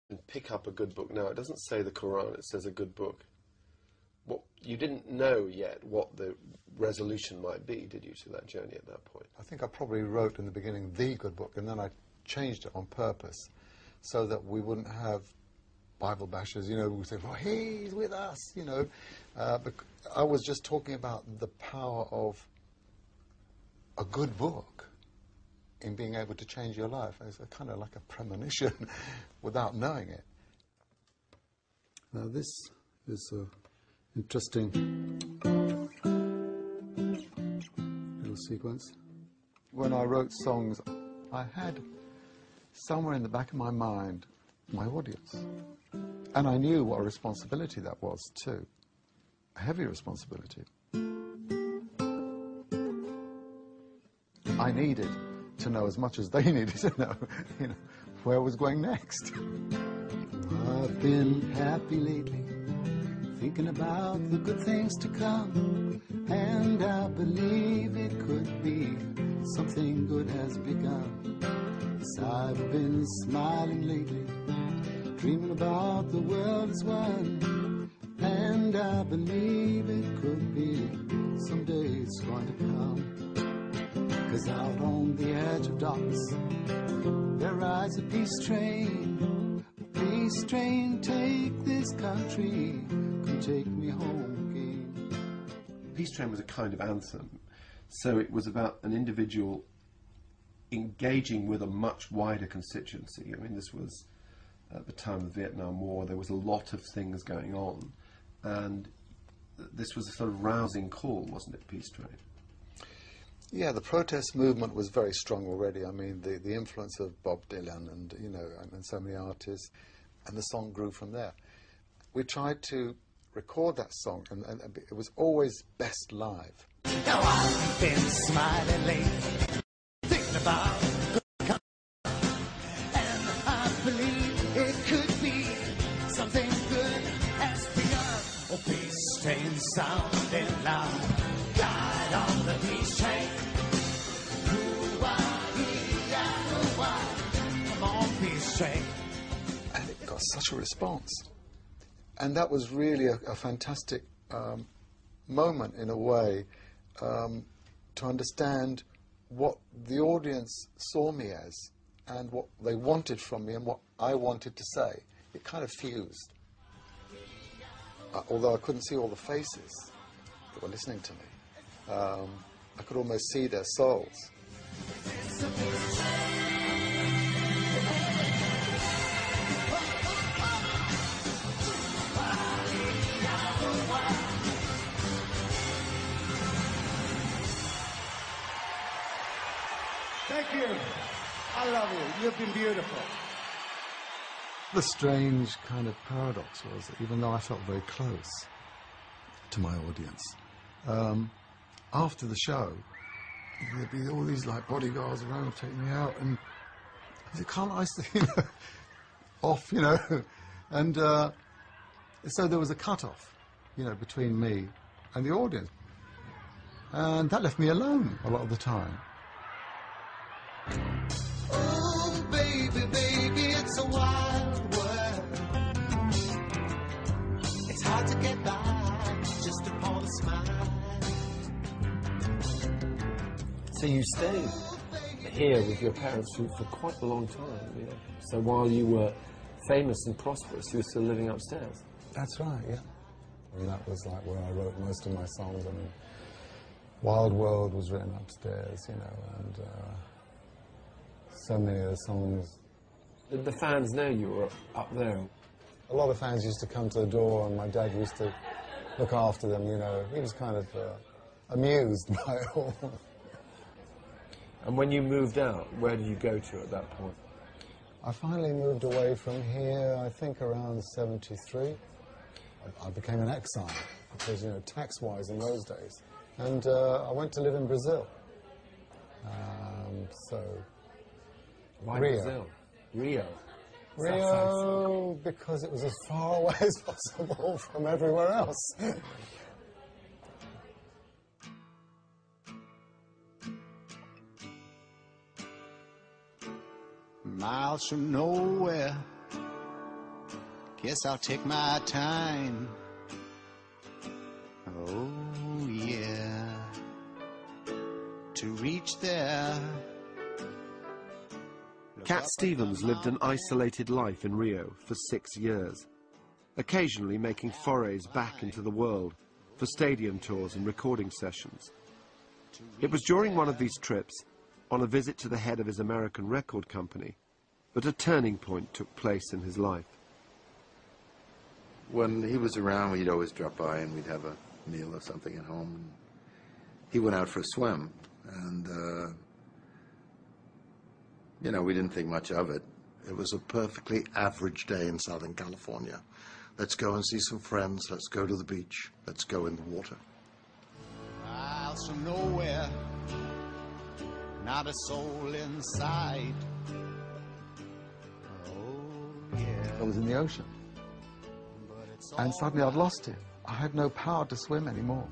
And pick up a good book now. It doesn't say the Quran, it says a good book. What you didn't know yet what the resolution might be, did you, to that journey at that point? I think I probably wrote in the beginning the good book, and then I changed it on purpose so that we wouldn't have Bible bashers, you know, who say, well, he's with us, you know. But I was just talking about the power of a good book in being able to change your life. It's kind of like a premonition without knowing it. Now this is an interesting little sequence. When I wrote songs, I had somewhere in the back of my mind my audience. And I knew what a responsibility that was too. A heavy responsibility. I needed to know as much as they needed to know, you know, where I was going next. I've been happy lately, thinking about the good things to come, and I believe it could be something good has begun. Yes, I've been smiling lately, dreaming about the world as one, and I believe it could be someday it's going to come. 'Cause out on the edge of darkness, there rides a peace train. Peace train, take this country, come take me home again. Peace Train was a kind of anthem, so it was about an individual engaging with a much wider constituency. I mean, this was at the time of the Vietnam War, there was a lot of things going on, and this was a sort of rousing call, wasn't it, Peace Train? Yeah, the protest movement was very strong already. I mean, the influence of Bob Dylan and, you know, and so many artists, and the song grew from there. We tried to record that song, and it was always best live. Now I've been smiling lately, thinking about good company, and I believe it could be something good has begun. Oh, peace train sounding loud, ride on the peace train. Come on, peace train. And it got such a response. And that was really a fantastic moment, in a way, to understand what the audience saw me as and what they wanted from me and what I wanted to say. It kind of fused. Although I couldn't see all the faces that were listening to me, I could almost see their souls. Thank you. I love you. You've been beautiful. The strange kind of paradox was that even though I felt very close to my audience, after the show, there'd be all these like bodyguards around taking me out, and I said, can't I stay, you know, off, you know? And so there was a cut-off, you know, between me and the audience. And that left me alone a lot of the time. Oh, baby, baby, it's a wild world. It's hard to get by just upon a smile. So you stayed here with your parents for quite a long time, yeah? So while you were famous and prosperous, you were still living upstairs? That's right, yeah. I mean, that was like where I wrote most of my songs. I mean, Wild World was written upstairs, you know, and so many of the songs. Did the fans know you were up there? A lot of fans used to come to the door, and my dad used to look after them, you know. He was kind of amused by it all. And when you moved out, where did you go to at that point? I finally moved away from here, I think around 73. I became an exile, because, you know, tax-wise in those days. And I went to live in Brazil. Why Rio. Brazil? Rio? Rio, because it was as far away as possible from everywhere else. Miles from nowhere, Guess I'll take my time. Oh, yeah. To reach there. Cat Stevens lived an isolated life in Rio for 6 years, occasionally making forays back into the world for stadium tours and recording sessions. It was during one of these trips, on a visit to the head of his American record company, that a turning point took place in his life. When he was around, we'd always drop by and we'd have a meal or something at home. He went out for a swim, and, you know, we didn't think much of it. It was a perfectly average day in Southern California. Let's go and see some friends. Let's go to the beach. Let's go in the water. Miles from nowhere, not a soul inside. Oh, yeah. I was in the ocean. And suddenly I'd lost it. I had no power to swim anymore.